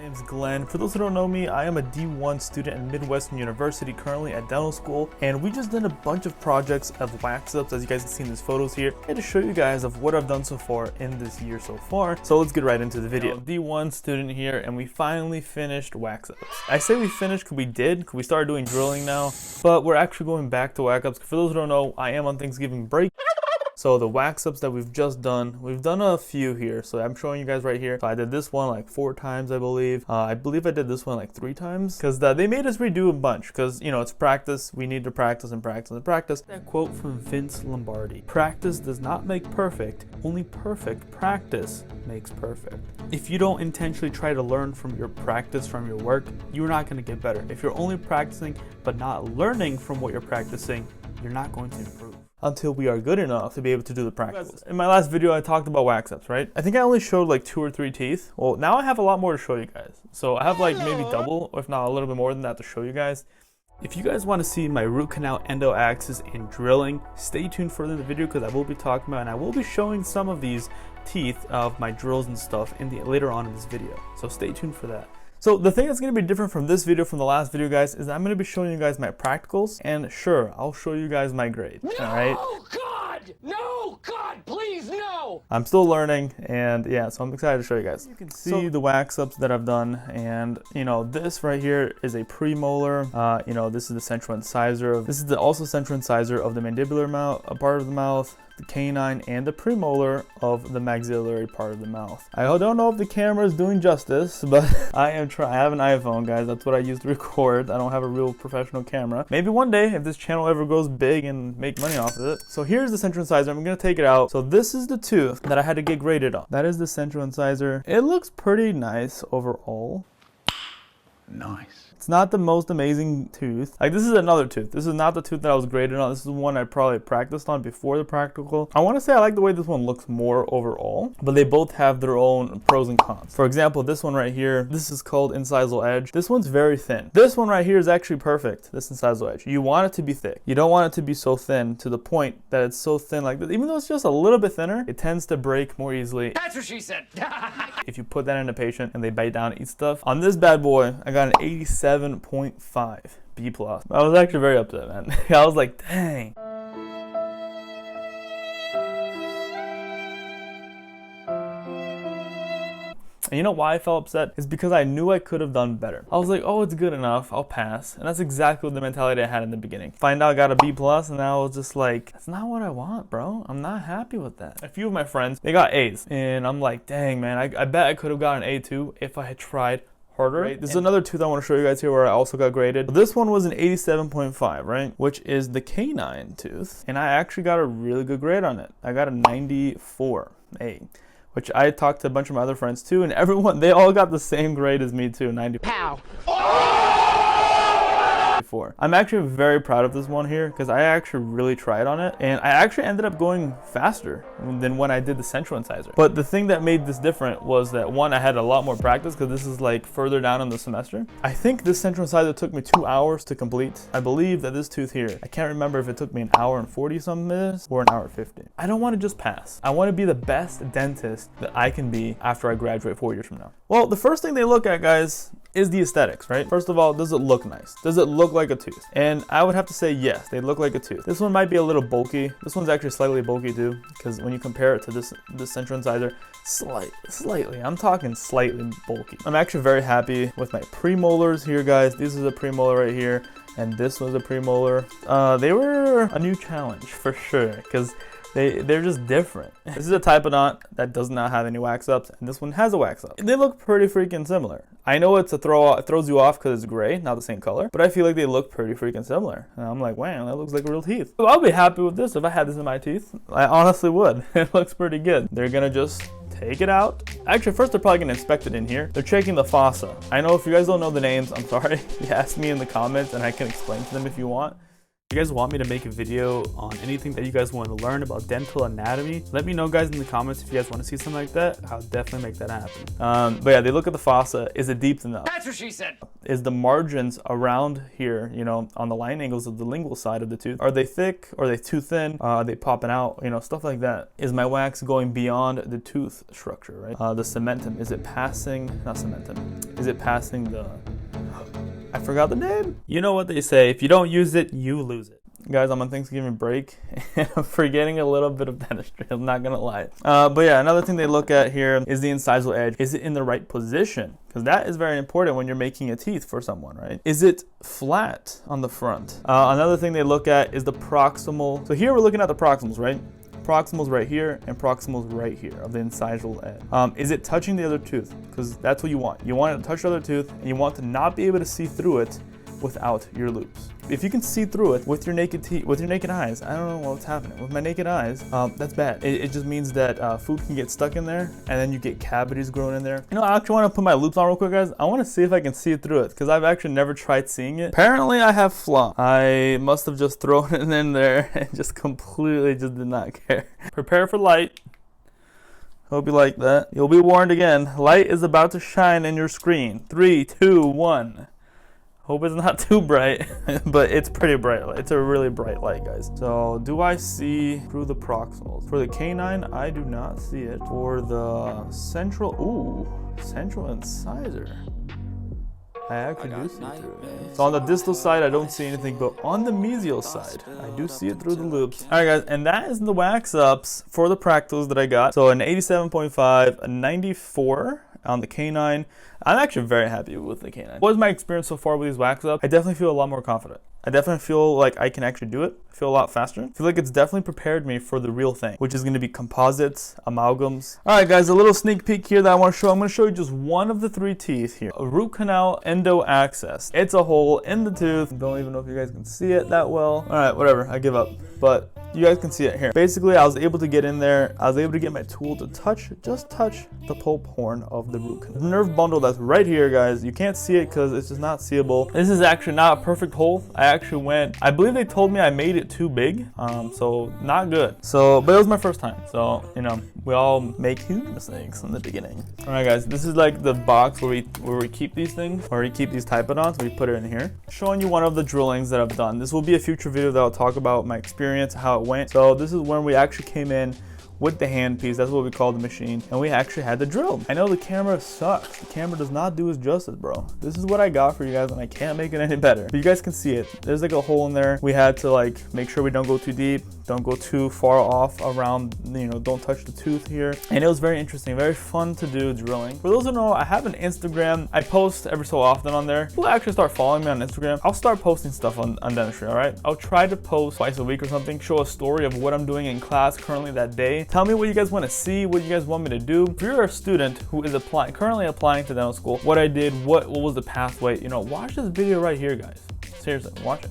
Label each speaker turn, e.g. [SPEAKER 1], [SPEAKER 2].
[SPEAKER 1] name's Glenn. For those who don't know me, I am a D1 student at Midwestern University, currently at dental school, and we just did a bunch of projects of wax ups, as you guys can see in these photos here, and to show you guys of what I've done so far in this year so far. So let's get right into the video. D1 student here, and we finally finished wax ups. I say we finished because we did, because we started doing drilling now, but we're actually going back to wax ups. For those who don't know, I am on Thanksgiving break. So the wax ups that we've just done, we've done a few here. So I'm showing you guys right here. So I did this one like 4 times, I believe. I believe I did this one like 3 times because they made us redo a bunch because, you know, it's practice. We need to practice and practice and practice. That quote from Vince Lombardi: practice does not make perfect, only perfect practice makes perfect. If you don't intentionally try to learn from your practice, from your work, you're not going to get better. If you're only practicing but not learning from what you're practicing, you're not going to improve until we are good enough to be able to do the practicals. In my last video, I talked about wax ups, right? I think I only showed like 2 or 3 teeth. Well, now I have a lot more to show you guys. So I have like maybe double, if not a little bit more than that, to show you guys. If you guys want to see my root canal endo axis in drilling, stay tuned further in the video because I will be talking about and I will be showing some of these teeth of my drills and stuff later on in this video. So stay tuned for that. So the thing that's going to be different from this video, from the last video, guys, is that I'm going to be showing you guys my practicals, and sure, I'll show you guys my grade.
[SPEAKER 2] No,
[SPEAKER 1] all right?
[SPEAKER 2] God! No, God, please, no!
[SPEAKER 1] I'm still learning, and yeah, so I'm excited to show you guys. You can see the wax ups that I've done, and you know, this right here is a premolar. You know, this is the central incisor. This is the also central incisor of the mandibular mouth, a part of the mouth, the canine, and the premolar of the maxillary part of the mouth. I don't know if the camera is doing justice, but I am trying. I have an iPhone, guys. That's what I use to record. I don't have a real professional camera. Maybe one day, if this channel ever goes big and make money off of it. So here's the central incisor. I'm gonna take it out. So this is the tooth that I had to get graded on. That is the central incisor. It looks pretty nice overall.
[SPEAKER 2] Nice.
[SPEAKER 1] It's not the most amazing tooth. Like, this is another tooth. This is not the tooth that I was graded on. This is the one I probably practiced on before the practical. I want to say I like the way this one looks more overall, but they both have their own pros and cons. For example, this one right here, this is called incisal edge. This one's very thin. This one right here is actually perfect, this incisal edge. You want it to be thick. You don't want it to be so thin to the point that it's so thin like this. Even though it's just a little bit thinner, it tends to break more easily.
[SPEAKER 2] That's what she said.
[SPEAKER 1] If you put that in a patient and they bite down and eat stuff. On this bad boy, I got an 87.5 B+. I was actually very upset, man. I was like, dang. And you know why I felt upset? It's because I knew I could have done better. I was like, oh, it's good enough, I'll pass. And that's exactly the mentality I had in the beginning. Find out I got a B+, and I was just like, that's not what I want, bro. I'm not happy with that. A few of my friends, they got A's. And I'm like, dang, man, I bet I could have got an A too if I had tried harder. Right? This is another tooth I want to show you guys here where I also got graded. This one was an 87.5, right? Which is the canine tooth. And I actually got a really good grade on it. I got a 94A. Which I talked to a bunch of my other friends too, and everyone, they all got the same grade as me too, 90.
[SPEAKER 2] Pow.
[SPEAKER 1] I'm actually very proud of this one here because I actually really tried on it, and I actually ended up going faster than when I did the central incisor. But the thing that made this different was that, one, I had a lot more practice because this is like further down in the semester. I think this central incisor took me 2 hours to complete. I believe that this tooth here, I can't remember if it took me an hour and 40 some minutes or an hour and 50. I don't want to just pass. I want to be the best dentist that I can be after I graduate 4 years from now. Well, the first thing they look at, guys, is the aesthetics, right? First of all, does it look nice? Does it look like a tooth? And I would have to say yes, they look like a tooth. This one might be a little bulky. This one's actually slightly bulky too, because when you compare it to this central incisor, slightly, I'm talking slightly bulky. I'm actually very happy with my premolars here, guys. This is a premolar right here, and this was a premolar. They were a new challenge for sure, because they're just different. This is a type of knot that does not have any wax ups, and this one has a wax up. They look pretty freaking similar. I know it's a it throws you off because it's gray, not the same color, but I feel like they look pretty freaking similar. And I'm like, wow, that looks like real teeth. So I'll be happy with this if I had this in my teeth. I honestly would. It looks pretty good. They're gonna just take it out. Actually, first they're probably gonna inspect it in here. They're checking the fossa. I know if you guys don't know the names, I'm sorry. You ask me in the comments and I can explain to them if you want. If you guys want me to make a video on anything that you guys want to learn about dental anatomy, let me know guys in the comments if you guys want to see something like that. I'll definitely make that happen. But yeah, they look at the fossa. Is it deep enough?
[SPEAKER 2] That's what she said.
[SPEAKER 1] Is the margins around here, you know, on the line angles of the lingual side of the tooth, are they thick? Are they too thin? Are they popping out? You know, stuff like that. Is my wax going beyond the tooth structure, right? The cementum, is it passing, not cementum, is it passing the, I forgot the name. You know what they say, if you don't use it, you lose it. Guys, I'm on Thanksgiving break and I'm forgetting a little bit of dentistry, I'm not gonna lie. But yeah, another thing they look at here is the incisal edge. Is it in the right position? Because that is very important when you're making a teeth for someone, right? Is it flat on the front? Another thing they look at is the proximal. So here we're looking at the proximals, right? Proximals right here and proximals right here of the incisal edge. Is it touching the other tooth? Because that's what you want. You want it to touch the other tooth and you want to not be able to see through it without your loupes. If you can see through it with your naked eyes, I don't know what's happening. With my naked eyes, that's bad. It just means that food can get stuck in there and then you get cavities growing in there. You know, I actually want to put my loupes on real quick, guys. I want to see if I can see through it because I've actually never tried seeing it. Apparently I have flop. I must have just thrown it in there and just completely just did not care. Prepare for light. Hope you like that. You'll be warned again. Light is about to shine in your screen. 3, 2, 1. Hope it's not too bright, but it's pretty bright. It's a really bright light, guys. So do I see through the proximals? For the canine, I do not see it. For the central incisor, I actually do see through it. So on the distal side, I don't see anything, but on the mesial side, I do see it through the loupes. All right, guys, and that is the wax ups for the practicals that I got. So an 87.5, a 94 on the canine. I'm actually very happy with the canine. What was my experience so far with these wax ups? I definitely feel a lot more confident. I definitely feel like I can actually do it. I feel a lot faster. I feel like it's definitely prepared me for the real thing, which is going to be composites, amalgams. All right, guys, a little sneak peek here that I want to show. I'm going to show you just one of the 3 teeth here. A root canal endo access. It's a hole in the tooth. Don't even know if you guys can see it that well. All right, whatever. I give up. But you guys can see it here. Basically, I was able to get in there. I was able to get my tool to just touch the pulp horn of the root canal. The nerve bundle that's right here, guys. You can't see it because it's just not seeable. This is actually not a perfect hole. I believe they told me I made it too big, so not good. So, but it was my first time. So, you know, we all make huge mistakes in the beginning. All right, guys, this is like the box where we keep these things, where we keep these typodonts. We put it in here. Showing you one of the drillings that I've done. This will be a future video that I'll talk about my experience, how it went. So this is when we actually came in with the handpiece. That's what we call the machine, and we actually had to drill. I know the camera sucks. The camera does not do its justice, bro. This is what I got for you guys, and I can't make it any better. But you guys can see it. There's like a hole in there. We had to like make sure we don't go too deep, don't go too far off around, you know, don't touch the tooth here. And it was very interesting, very fun to do drilling. For those who know, I have an Instagram. I post every so often on there. People actually start following me on Instagram. I'll start posting stuff on dentistry, all right? I'll try to post twice a week or something, show a story of what I'm doing in class currently that day. Tell me what you guys want to see, what you guys want me to do. If you're a student who is currently applying to dental school, what I did, what was the pathway, you know, watch this video right here, guys. Seriously, watch it.